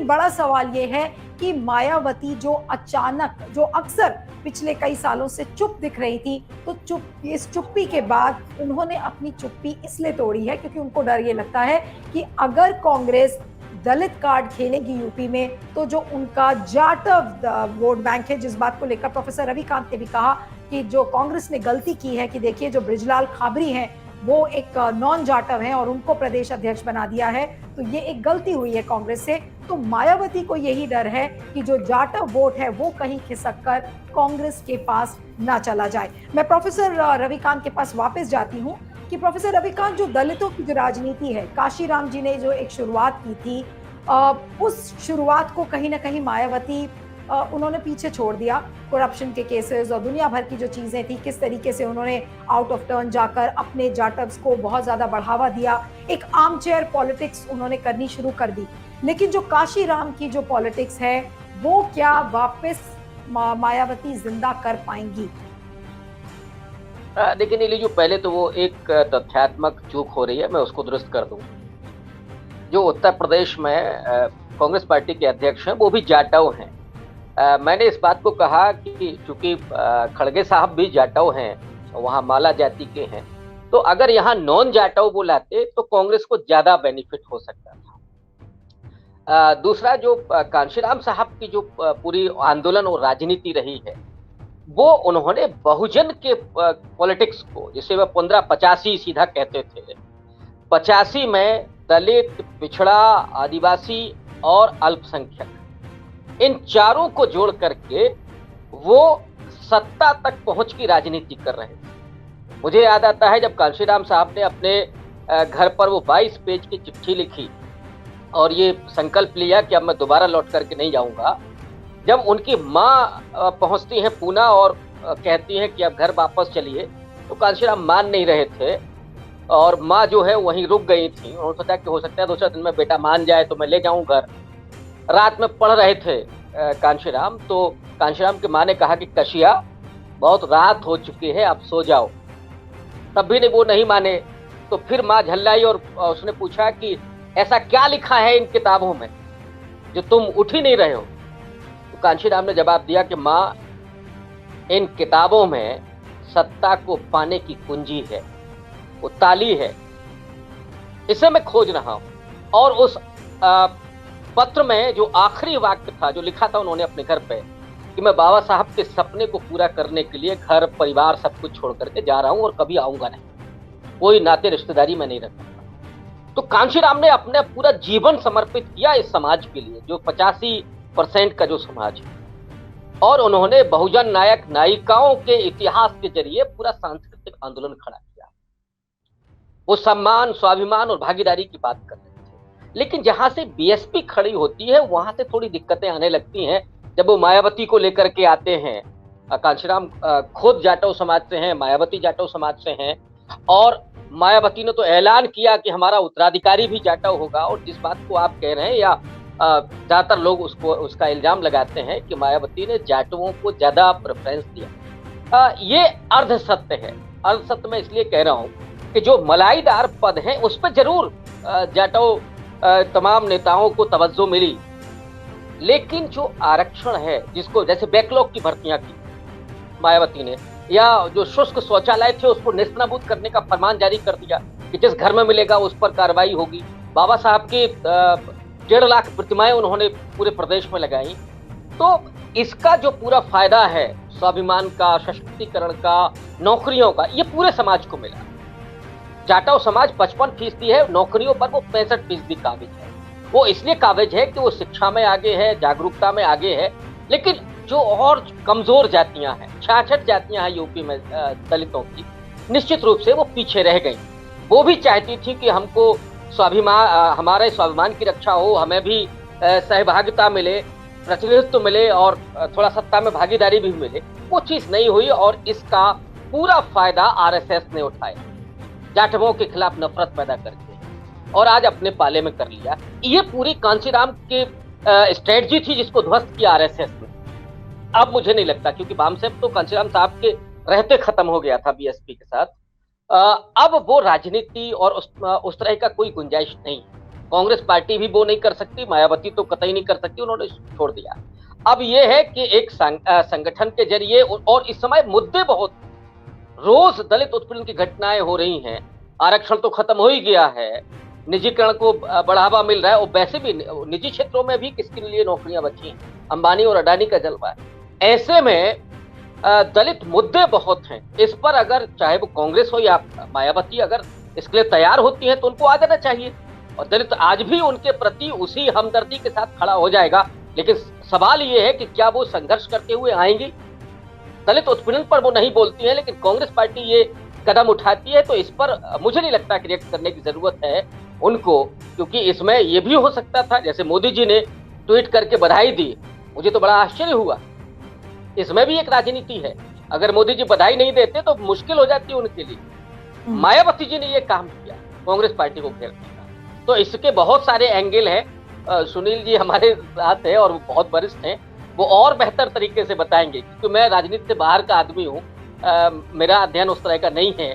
लेकिन बड़ा सवाल ये है कि मायावती जो अचानक, जो अक्सर पिछले कई सालों से चुप दिख रही थी, तो इस चुप्पी के बाद उन्होंने अपनी चुप्पी इसलिए तोड़ी है क्योंकि उनको डर ये लगता है कि अगर कांग्रेस दलित कार्ड खेलेगी यूपी में, तो जो उनका जाटव वोट बैंक है, जिस बात को लेकर प्रोफेसर रविकांत ने भी कहा कि जो कांग्रेस ने गलती की है कि देखिए जो बृजलाल खाबरी हैं वो एक नॉन जाटव हैं और उनको प्रदेश अध्यक्ष बना दिया है, तो ये एक गलती हुई है कांग्रेस से। तो मायावती को यही डर है कि जो जाटव वोट है वो कहीं खिसक कर कांग्रेस के पास ना चला जाए। मैं प्रोफेसर रविकांत के पास वापस जाती हूँ कि प्रोफेसर रविकांत, जो दलितों की जो राजनीति है, काशीराम जी ने जो एक शुरुआत की थी, उस शुरुआत को कहीं ना कहीं मायावती उन्होंने पीछे छोड़ दिया। करप्शन के केसेस और दुनिया भर की जो चीजें थी, किस तरीके से उन्होंने आउट ऑफ टर्न जाकर अपने जाटव्स को बहुत ज्यादा बढ़ावा दिया, एक आर्म चेयर पॉलिटिक्स उन्होंने करनी शुरू कर दी। लेकिन जो काशीराम की जो पॉलिटिक्स है वो क्या वापस मायावती जिंदा कर पाएंगी? देखिए नीली, जो पहले तो वो एक तथ्यात्मक चूक हो रही है, मैं उसको दुरुस्त कर दूं। जो उत्तर प्रदेश में कांग्रेस पार्टी के अध्यक्ष हैं वो भी जाटव हैं। मैंने इस बात को कहा कि चूंकि खड़गे साहब भी जाटव हैं, वहाँ माला जाति के हैं, तो अगर यहाँ नॉन जाटव वो लाते तो कांग्रेस को ज्यादा बेनिफिट हो सकता था। दूसरा, जो कांशीराम साहब की जो पूरी आंदोलन और राजनीति रही है, वो उन्होंने बहुजन के पॉलिटिक्स को, जिसे वह 1585 सीधा कहते थे, 85 में दलित, पिछड़ा, आदिवासी और अल्पसंख्यक, इन चारों को जोड़ करके वो सत्ता तक पहुंच की राजनीति कर रहे थे। मुझे याद आता है जब कांशीराम साहब ने अपने घर पर वो 22 पेज की चिट्ठी लिखी और ये संकल्प लिया कि अब मैं दोबारा लौट करके नहीं जाऊंगा। जब उनकी माँ पहुंचती हैं पूना और कहती हैं कि अब घर वापस चलिए, तो कांशीराम मान नहीं रहे थे और माँ जो है वहीं रुक गई थी। उन्होंने सोचा कि हो सकता है दूसरे दिन में बेटा मान जाए तो मैं ले जाऊं घर। रात में पढ़ रहे थे कांशीराम, तो कांशीराम की माँ ने कहा कि कशिया, बहुत रात हो चुकी है, अब सो जाओ। तब भी वो नहीं माने, तो फिर माँ झल्लाई और उसने पूछा कि ऐसा क्या लिखा है इन किताबों में जो तुम उठ ही नहीं रहे हो? तो कांशीराम ने जवाब दिया कि माँ, इन किताबों में सत्ता को पाने की कुंजी है, वो ताली है, इसे मैं खोज रहा हूं। और उस पत्र में जो आखिरी वाक्य था जो लिखा था उन्होंने अपने घर पे, कि मैं बाबा साहब के सपने को पूरा करने के लिए घर परिवार सब कुछ छोड़ करके जा रहा हूं और कभी आऊंगा नहीं, कोई नाते रिश्तेदारी में नहीं रखूंगा। तो कांशीराम ने अपना पूरा जीवन समर्पित किया इस समाज के लिए, जो 85% का जो समाज है, और उन्होंने बहुजन नायक नायिकाओं के इतिहास के जरिए पूरा सांस्कृतिक आंदोलन खड़ा किया। वो सम्मान, स्वाभिमान और भागीदारी की बात कर रहे थे। लेकिन जहां से बीएसपी खड़ी होती है वहां से थोड़ी दिक्कतें आने लगती हैं जब वो मायावती को लेकर के आते हैं। कांशीराम खुद जाटव समाज से हैं, मायावती जाटव समाज से हैं, और मायावती ने तो ऐलान किया कि हमारा उत्तराधिकारी भी जाटव होगा। और जिस बात को आप कह रहे हैं, या ज्यादातर लोग उसका इल्जाम लगाते हैं कि मायावती ने जाटवों को ज्यादा प्रेफरेंस दिया, ये अर्ध सत्य है। अर्ध सत्य मैं इसलिए कह रहा हूं कि जो मलाईदार पद हैं उस पर जरूर जाटव तमाम नेताओं को तवज्जो मिली, लेकिन जो आरक्षण है, जिसको जैसे बैकलॉग की भर्तियां की मायावती ने, या जो शुष्क शौचालय थे उसको नेस्तनाबूद करने का फरमान जारी कर दिया कि जिस घर में मिलेगा उस पर कार्रवाई होगी। बाबा साहब की 1.5 लाख प्रतिमाएं उन्होंने पूरे प्रदेश में लगाई। तो इसका जो पूरा फायदा है स्वाभिमान का, सशक्तिकरण का, नौकरियों का, ये पूरे समाज को मिला। जाटव समाज 55% है, नौकरियों पर वो 65% काबिज है। वो इसलिए काबिज है कि वो शिक्षा में आगे है, जागरूकता में आगे है। लेकिन जो और कमजोर जातियां हैं, 66 जातियां हैं यूपी में दलितों की, निश्चित रूप से वो पीछे रह गई। वो भी चाहती थी कि हमको स्वाभिमान, हमारे स्वाभिमान की रक्षा हो, हमें भी सहभागिता मिले, प्रतिनिधित्व मिले और थोड़ा सत्ता में भागीदारी भी मिले। वो चीज नहीं हुई और इसका पूरा फायदा आरएसएस ने उठाया, जाटवों के खिलाफ नफरत पैदा करके, और आज अपने पाले में कर लिया। ये पूरी कांशीराम की स्ट्रेटजी थी जिसको ध्वस्त किया आरएसएस ने। अब मुझे नहीं लगता, क्योंकि बामसेफ तो कांशीराम साहब के रहते खत्म हो गया था बीएसपी के साथ। अब वो राजनीति और उस तरह का कोई गुंजाइश नहीं है। कांग्रेस पार्टी भी वो नहीं कर सकती, मायावती तो कतई नहीं कर सकती, उन्होंने छोड़ दिया। अब ये है कि एक संगठन के जरिए, और इस समय मुद्दे बहुत, रोज दलित उत्पीड़न की घटनाएं हो रही हैं, आरक्षण तो खत्म हो ही गया है, निजीकरण को बढ़ावा मिल रहा है, और वैसे भी निजी क्षेत्रों में भी किसके लिए नौकरियां बची हैं, अंबानी और अडानी का जलवा है। ऐसे में दलित मुद्दे बहुत हैं, इस पर अगर चाहे वो कांग्रेस हो या मायावती अगर इसके लिए तैयार होती हैं तो उनको आ जाना चाहिए, और दलित आज भी उनके प्रति उसी हमदर्दी के साथ खड़ा हो जाएगा। लेकिन सवाल ये है कि क्या वो संघर्ष करते हुए आएंगी? दलित उत्पीड़न पर वो नहीं बोलती है, लेकिन कांग्रेस पार्टी ये कदम उठाती है, तो इस पर मुझे नहीं लगता कि रिएक्ट करने की जरूरत है उनको, क्योंकि इसमें ये भी हो सकता था, जैसे मोदी जी ने ट्वीट करके बधाई दी, मुझे तो बड़ा आश्चर्य हुआ। इसमें भी एक राजनीति है, अगर मोदी जी बधाई नहीं देते तो मुश्किल हो जाती है उनके लिए। मायावती जी ने ये काम किया कांग्रेस पार्टी को घेरने का, तो इसके बहुत सारे एंगल हैं। सुनील जी हमारे साथ है और वो बहुत वरिष्ठ हैं, वो और बेहतर तरीके से बताएंगे, क्योंकि मैं राजनीति से बाहर का आदमी हूँ, मेरा अध्ययन उस तरह का नहीं है।